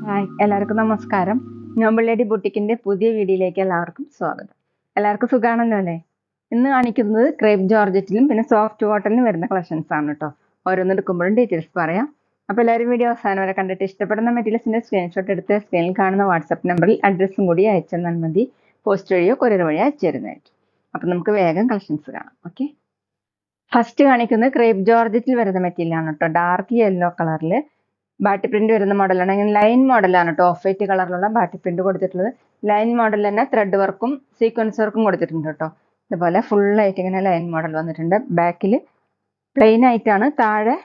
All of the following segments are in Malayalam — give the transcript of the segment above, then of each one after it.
ഹായ്, എല്ലാവർക്കും നമസ്കാരം. നോബിൾ ലേഡി ബുട്ടിക്കിന്റെ പുതിയ വീഡിയോയിലേക്ക് എല്ലാവർക്കും സ്വാഗതം. എല്ലാവർക്കും സുഖാണല്ലോ അല്ലേ? ഇന്ന് കാണിക്കുന്നത് ക്രേപ്പ് ജോർജറ്റിലും പിന്നെ സോഫ്റ്റ് കോട്ടണിലും വരുന്ന കളക്ഷൻസ് ആണ് കേട്ടോ. ഓരോന്ന് എടുക്കുമ്പോഴും ഡീറ്റെയിൽസ് പറയാം. അപ്പോൾ എല്ലാവരും വീഡിയോ അവസാനം വരെ കണ്ടിട്ട് ഇഷ്ടപ്പെടുന്ന മെറ്റീരിയൽസിന്റെ സ്ക്രീൻഷോട്ട് എടുത്ത് സ്ക്രീനിൽ കാണുന്ന വാട്സപ്പ് നമ്പറിൽ അഡ്രസ്സും കൂടി അയച്ചു തന്നാൽ മതി. പോസ്റ്റ് വഴിയോ കൊറിയർ വഴിയോ അയച്ചു തരുന്നതായിരിക്കും. അപ്പം നമുക്ക് വേഗം കളക്ഷൻസ് കാണാം. ഓക്കെ, ഫസ്റ്റ് കാണിക്കുന്നത് ക്രേപ്പ് ജോർജറ്റിൽ വരുന്ന മെറ്റീരിയൽ ആണ് കേട്ടോ. ഡാർക്ക് യെല്ലോ കളറിൽ ബാട്ടി പ്രിന്റ് വരുന്ന മോഡലാണ്. ഇങ്ങനെ ലൈൻ മോഡലാണ് കേട്ടോ. ഓഫ് വൈറ്റ് കളറിലുള്ള ബാട്ടി പ്രിന്റ് കൊടുത്തിട്ടുള്ളത്. ലൈൻ മോഡൽ തന്നെ ത്രെഡ് വർക്കും സീക്വൻസ് വർക്കും കൊടുത്തിട്ടുണ്ട് കേട്ടോ. ഇതുപോലെ ഫുള്ളായിട്ട് ഇങ്ങനെ ലൈൻ മോഡൽ വന്നിട്ടുണ്ട്. ബാക്കിൽ പ്ലെയിൻ ആയിട്ടാണ്, താഴെ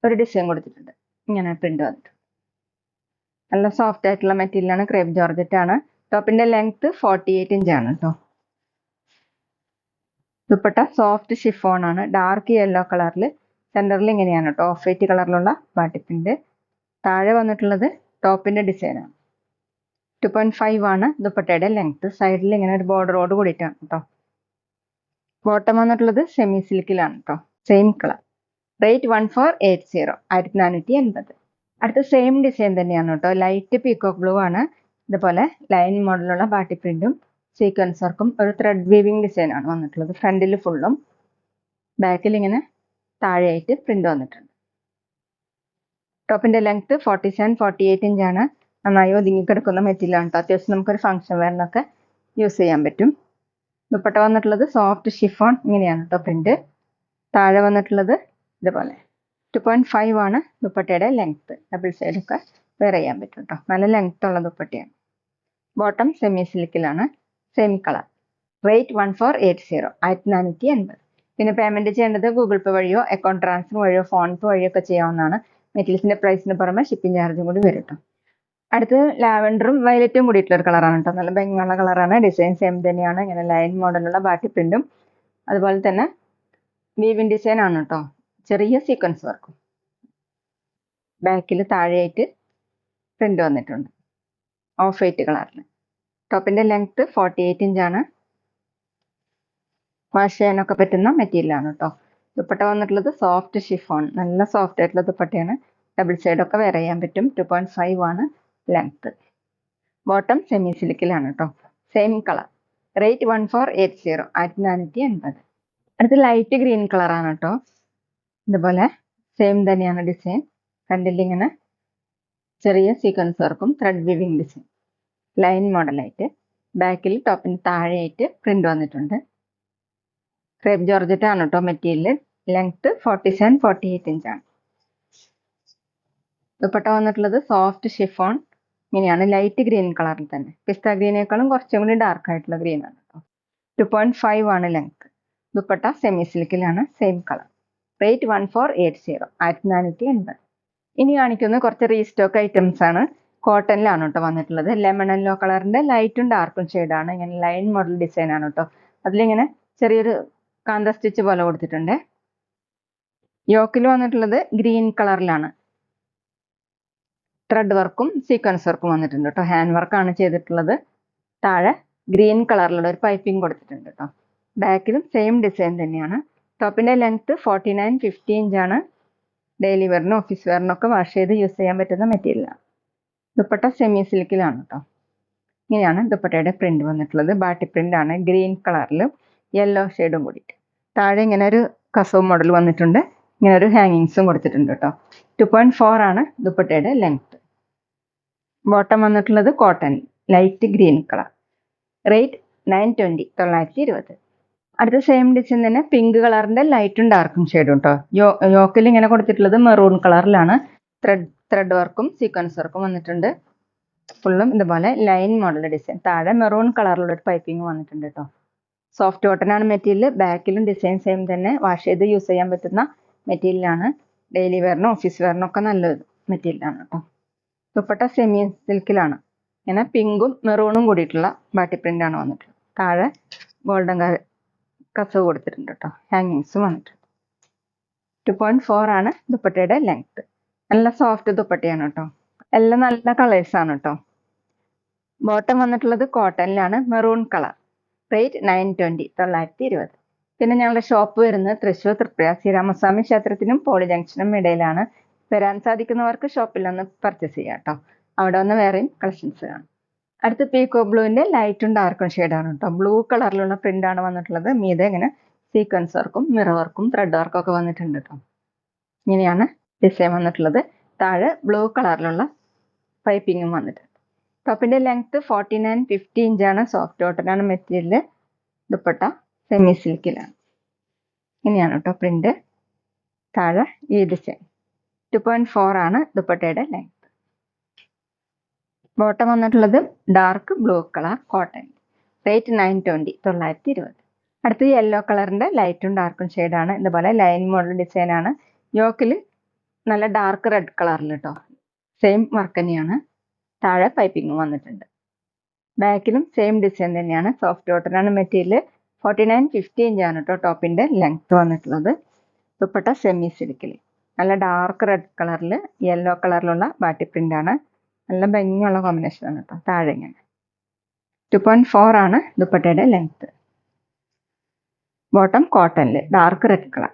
ഒരു ഡിസൈൻ കൊടുത്തിട്ടുണ്ട്. ഇങ്ങനെ പ്രിന്റ് വന്നിട്ടുണ്ട്. നല്ല സോഫ്റ്റ് ആയിട്ടുള്ള മെറ്റീരിയലാണ്. ക്രേപ്പ് ജോർജറ്റ് ആണ്. ടോപ്പിന്റെ ലെങ്ത് 48 ഇഞ്ചാണ് കേട്ടോ. ദുപ്പട്ട സോഫ്റ്റ് ഷിഫോൺ ആണ്. ഡാർക്ക് യെല്ലോ കളറിൽ സെന്ററിൽ ഇങ്ങനെയാണ് കേട്ടോ. ഓഫ് വൈറ്റ് കളറിലുള്ള ബാട്ടി പ്രിന്റ്. താഴെ വന്നിട്ടുള്ളത് ടോപ്പിന്റെ ഡിസൈനാണ്. 2.5 ആണ് ദുപ്പട്ടയുടെ ലെങ്ത്. സൈഡിൽ ഇങ്ങനെ ഒരു ബോർഡറോട് കൂടിയിട്ടാണ് കേട്ടോ. ബോട്ടം വന്നിട്ടുള്ളത് സെമി സിൽക്കിലാണ് കേട്ടോ. Same colour. റേറ്റ് 1480, 1480. അടുത്ത സെയിം ഡിസൈൻ തന്നെയാണ് കേട്ടോ. ലൈറ്റ് പീകോക്ക് ബ്ലൂ ആണ്. ഇതുപോലെ ലൈൻ മോഡലുള്ള ബാട്ടി പ്രിന്റും സീക്വൻസ് വർക്കും ഒരു ത്രെഡ് വീവിംഗ് ഡിസൈൻ ആണ് വന്നിട്ടുള്ളത്. ഫ്രണ്ടിൽ ഫുള്ളും ബാക്കിൽ ഇങ്ങനെ താഴെയായിട്ട് പ്രിന്റ് വന്നിട്ടുണ്ട്. ടോപ്പിന്റെ ലെങ്ത് 47-48 ഇഞ്ചാണ്. നന്നായി ഒതുങ്ങിക്കിടക്കുന്ന മെറ്റീരിയലാണ് കേട്ടോ. അത്യാവശ്യം നമുക്കൊരു ഫംഗ്ഷൻ വെയറിനൊക്കെ യൂസ് ചെയ്യാൻ പറ്റും. ദുപ്പട്ട വന്നിട്ടുള്ളത് സോഫ്റ്റ് ഷിഫോൺ. ഇങ്ങനെയാണ് കേട്ടോ പ്രിന്റ്. താഴെ വന്നിട്ടുള്ളത് ഇതുപോലെ 2.5 ആണ് ദുപ്പട്ടയുടെ ലെങ്ത്. ഡബിൾ സൈഡൊക്കെ വെയർ ചെയ്യാൻ പറ്റും കേട്ടോ. നല്ല ലെങ്ത് ഉള്ള ദുപ്പട്ടയാണ്. ബോട്ടം സെമി സിൽക്കിലാണ്. Same colour. റേറ്റ് 1480, 1480. പിന്നെ പേയ്മെന്റ് ചെയ്യേണ്ടത് ഗൂഗിൾ പേ വഴിയോ അക്കൗണ്ട് ട്രാൻസ്ഫർ വഴിയോ ഫോൺ പേ വഴിയോ ഒക്കെ ചെയ്യാവുന്നതാണ്. മെറ്റീരിയൽസിന്റെ പ്രൈസിന് പുറമെ ഷിപ്പിംഗ് ചാർജും കൂടി വരും കേട്ടോ. അടുത്ത് ലാവൻഡറും വയലറ്റും കൂടിയിട്ടുള്ള ഒരു കളറാണ് കേട്ടോ. നല്ല ഭംഗിയുള്ള കളറാണ്. ഡിസൈൻ സെയിം തന്നെയാണ്. ഇങ്ങനെ ലൈൻ മോഡലുള്ള ബാട്ടി പ്രിന്റും അതുപോലെ തന്നെ വീവിൻ ഡിസൈൻ ആണ് കേട്ടോ. ചെറിയ സീക്വൻസ് വർക്കും. ബാക്കിൽ താഴെയായിട്ട് പ്രിന്റ് വന്നിട്ടുണ്ട് ഓഫ് വൈറ്റ് കളറിൽ. ടോപ്പിന്റെ ലെങ്ത് 48 ഇഞ്ചാണ്. വാഷ് ചെയ്യാനൊക്കെ പറ്റുന്ന മെറ്റീരിയലാണ് കേട്ടോ. ദുപ്പട്ട വന്നിട്ടുള്ളത് സോഫ്റ്റ് ഷിഫോൺ. നല്ല സോഫ്റ്റ് ആയിട്ടുള്ള ദുപ്പട്ടയാണ്. ഡബിൾ സൈഡൊക്കെ വെയർ ചെയ്യാൻ പറ്റും. 2.5 ആണ് ലെങ്ത്. ബോട്ടം സെമി സിൽക്കിലാണ് കേട്ടോ. Same colour. റേറ്റ് 1480, 1480. അടുത്ത് ലൈറ്റ് ഗ്രീൻ കളറാണ് കേട്ടോ. ഇതുപോലെ സെയിം തന്നെയാണ് ഡിസൈൻ. ഫ്രണ്ടിൽ ഇങ്ങനെ ചെറിയ സീക്വൻസ് വർക്കും ത്രെഡ് വിവിംഗ് ഡിസൈൻ ലൈൻ മോഡലായിട്ട്. ബാക്കിൽ ടോപ്പിന് താഴെയായിട്ട് പ്രിന്റ് വന്നിട്ടുണ്ട്. ക്രേപ്പ് ജോർജറ്റ് ആണ് കേട്ടോ മെറ്റീരിയൽ. ലെങ്ത് 47-48 ഇഞ്ചാണ്. ദുപ്പട്ട വന്നിട്ടുള്ളത് സോഫ്റ്റ് ഷിഫോൺ. ഇങ്ങനെയാണ് ലൈറ്റ് ഗ്രീൻ കളറിൽ തന്നെ. പിസ്ത ഗ്രീനേക്കാളും കുറച്ചും കൂടി ഡാർക്ക് ആയിട്ടുള്ള ഗ്രീൻ ആണ് കേട്ടോ. 2.5 ആണ് ലെങ്ത്. ദുപ്പട്ട സെമി സിൽക്കിലാണ്. Same colour. റേറ്റ് 1480, 1480. ഇനി കാണിക്കുന്നത് കുറച്ച് റീസ്റ്റോക്ക് ഐറ്റംസ് ആണ്. കോട്ടണിലാണ് കേട്ടോ വന്നിട്ടുള്ളത്. ലെമൺ യെല്ലോ കളറിന്റെ ലൈറ്റും ഡാർക്കും ഷെയ്ഡാണ്. ഇങ്ങനെ ലൈൻ മോഡൽ ഡിസൈൻ ആണ് കേട്ടോ. അതിലിങ്ങനെ ചെറിയൊരു കാന്ത സ്റ്റിച്ച് പോലെ കൊടുത്തിട്ടുണ്ട്. യോക്കിൽ വന്നിട്ടുള്ളത് ഗ്രീൻ കളറിലാണ്. ത്രെഡ് വർക്കും സീക്വൻസ് വർക്കും വന്നിട്ടുണ്ട് കേട്ടോ. ഹാൻഡ് വർക്കാണ് ചെയ്തിട്ടുള്ളത്. താഴെ ഗ്രീൻ കളറിലുള്ള ഒരു പൈപ്പിംഗ് കൊടുത്തിട്ടുണ്ട് കേട്ടോ. ബാക്കിലും സെയിം ഡിസൈൻ തന്നെയാണ്. ടോപ്പിന്റെ ലെങ്ത് 49-50 ഇഞ്ചാണ്. ഡെയിലി വെയറിനും ഓഫീസ് വെയറിനൊക്കെ വാഷ് ചെയ്ത് യൂസ് ചെയ്യാൻ പറ്റുന്ന മെറ്റീരിയലാണ്. ദുപ്പട്ട സെമി സിൽക്കിലാണ് കേട്ടോ. ഇങ്ങനെയാണ് ദുപ്പട്ടയുടെ പ്രിന്റ് വന്നിട്ടുള്ളത്. ബാട്ടി പ്രിന്റ് ആണ്. ഗ്രീൻ കളറിലും യെല്ലോ ഷെയ്ഡും കൂടിയിട്ട്. താഴെ ഇങ്ങനെ ഒരു കസവ് മോഡൽ വന്നിട്ടുണ്ട്. ഇങ്ങനെ ഒരു ഹാങ്ങിങ്സും കൊടുത്തിട്ടുണ്ട് കേട്ടോ. 2.4 ആണ് ദുപ്പട്ടയുടെ ലെങ്ത്. ബോട്ടം വന്നിട്ടുള്ളത് cotton light green colour. Rate 920, 920. അടുത്ത സെയിം ഡിസൈൻ തന്നെ പിങ്ക് കളറിന്റെ ലൈറ്റും ഡാർക്കും ഷെയ്ഡും കേട്ടോ. യോക്കിൽ ഇങ്ങനെ കൊടുത്തിട്ടുള്ളത് മെറൂൺ കളറിലാണ്. ത്രെഡ് വർക്കും സീക്വൻസ് വർക്കും വന്നിട്ടുണ്ട്. ഫുള്ളും ഇതുപോലെ ലൈൻ മോഡൽ ഡിസൈൻ. താഴെ മെറൂൺ കളറിലുള്ള ഒരു പൈപ്പിംഗ് വന്നിട്ടുണ്ട് കേട്ടോ. സോഫ്റ്റ് കോട്ടൺ ആണ് മെറ്റീരിയൽ. ബാക്കിലും ഡിസൈൻ സെയിം തന്നെ. വാഷ് ചെയ്ത് യൂസ് ചെയ്യാൻ പറ്റുന്ന മെറ്റീരിയലാണ്. ഡെയിലി വെയറിനും ഓഫീസ് വെയറിനും ഒക്കെ നല്ലൊരു മെറ്റീരിയലാണ് കേട്ടോ. ദുപ്പട്ട സെമി സിൽക്കിലാണ്. ഇങ്ങനെ പിങ്കും മെറൂണും കൂടിയിട്ടുള്ള ബാട്ടി പ്രിന്റ് ആണ് വന്നിട്ടുള്ളത്. താഴെ ഗോൾഡൻ കസവ് കൊടുത്തിട്ടുണ്ട് കേട്ടോ. ഹാങ്ങിങ്സും വന്നിട്ടുണ്ട്. 2.4 ആണ് ദുപ്പട്ടയുടെ ലെങ്ത്. നല്ല സോഫ്റ്റ് ദുപ്പട്ടയാണ് കേട്ടോ. എല്ലാം നല്ല കളേഴ്സ് ആണ് കേട്ടോ. ബോട്ടം വന്നിട്ടുള്ളത് കോട്ടണിലാണ്. Maroon colour. റേറ്റ് 920, 920. പിന്നെ ഞങ്ങളുടെ ഷോപ്പ് വരുന്നത് തൃശ്ശൂർ തൃപ്രയാർ ശ്രീരാമസ്വാമി ക്ഷേത്രത്തിനും പോളി ജംഗ്ഷനും ഇടയിലാണ്. വരാൻ സാധിക്കുന്നവർക്ക് ഷോപ്പിൽ നിന്ന് പർച്ചേസ് ചെയ്യാം കേട്ടോ. അവിടെ വന്ന് വേറെയും കളക്ഷൻസ് കാണാം. അടുത്ത പീക്കോ ബ്ലൂവിൻ്റെ ലൈറ്റും ഡാർക്കും ഷെയ്ഡാണ് കേട്ടോ. ബ്ലൂ കളറിലുള്ള പ്രിൻ്റാണ് വന്നിട്ടുള്ളത്. മീതെ ഇങ്ങനെ സീക്വൻസ് വർക്കും മിറർ വർക്കും ത്രെഡ് വർക്കും ഒക്കെ വന്നിട്ടുണ്ട് കേട്ടോ. ഇങ്ങനെയാണ് ഡിസൈൻ വന്നിട്ടുള്ളത്. താഴെ ബ്ലൂ കളറിലുള്ള പൈപ്പിങ്ങും വന്നിട്ടുണ്ട്. ടോപ്പിൻ്റെ ലെങ്ത്ത് 49-50 ഇഞ്ചാണ്. സോഫ്റ്റ് കോട്ടനാണ് മെറ്റീരിയൽ. ദുപ്പട്ട സെമി സിൽക്കിലാണ്. ഇങ്ങനെയാണ് കേട്ടോ പ്രിൻ്റ്. താഴെ ഈ ഡിസൈൻ 2.4 ആണ് ദുപ്പട്ടയുടെ ലെങ്ത്. ബോട്ടം വന്നിട്ടുള്ളത് dark blue colour cotton. Rate 920, 920. അടുത്ത് യെല്ലോ കളറിൻ്റെ ലൈറ്റും ഡാർക്കും ഷെയ്ഡാണ്. ഇതുപോലെ ലൈൻ മോഡൽ ഡിസൈനാണ്. യോക്കിൽ നല്ല ഡാർക്ക് റെഡ് കളറിൽ കേട്ടോ. സെയിം വർക്ക് തന്നെയാണ്. താഴെ പൈപ്പിംഗ് വന്നിട്ടുണ്ട്. ബാക്കിലും സെയിം ഡിസൈൻ തന്നെയാണ്. സോഫ്റ്റ് കോട്ടനാണ് മെറ്റീരിയൽ. 49-50 ഇഞ്ചാണ് കേട്ടോ ടോപ്പിൻ്റെ ലെങ്ത്ത് വന്നിട്ടുള്ളത്. ദുപ്പട്ട സെമി സിൽക്കിൽ നല്ല ഡാർക്ക് റെഡ് കളറിൽ യെല്ലോ കളറിലുള്ള ബാട്ടി പ്രിൻ്റാണ്. നല്ല ഭംഗിയുള്ള കോമ്പിനേഷനാണ് കേട്ടോ. താഴെ ഇങ്ങനെ 2.4 ആണ് ദുപ്പട്ടയുടെ ലെങ്ത്ത്. ബോട്ടം കോട്ടണിൽ ഡാർക്ക് റെഡ് കളർ.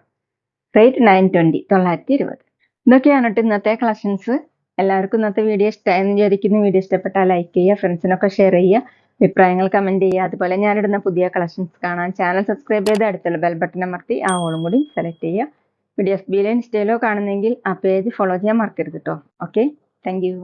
റേറ്റ് 920, 920. ഇതൊക്കെയാണ് കേട്ടോ ഇന്നത്തെ കളക്ഷൻസ്. എല്ലാവർക്കും ഇന്നത്തെ വീഡിയോ ഇഷ്ടമായെന്ന് വിചാരിക്കുന്നു. വീഡിയോ ഇഷ്ടപ്പെട്ടാൽ ലൈക്ക് ചെയ്യുക, ഫ്രണ്ട്സിനൊക്കെ ഷെയർ ചെയ്യുക, അഭിപ്രായങ്ങൾ കമൻറ്റ് ചെയ്യുക. അതുപോലെ ഞാനിടുന്ന പുതിയ കളക്ഷൻസ് കാണാൻ ചാനൽ സബ്സ്ക്രൈബ് ചെയ്ത് അടുത്തുള്ള ബെൽ ബട്ടൺ അമർത്തി ആ ഓളും കൂടി സെലക്ട് ചെയ്യുക. വീഡിയോ FB-ലോ ഇൻസ്റ്റയിലോ കാണുന്നെങ്കിൽ ആ പേജ് ഫോളോ ചെയ്യാൻ മറക്കരുത് കേട്ടോ. Okay, thank you.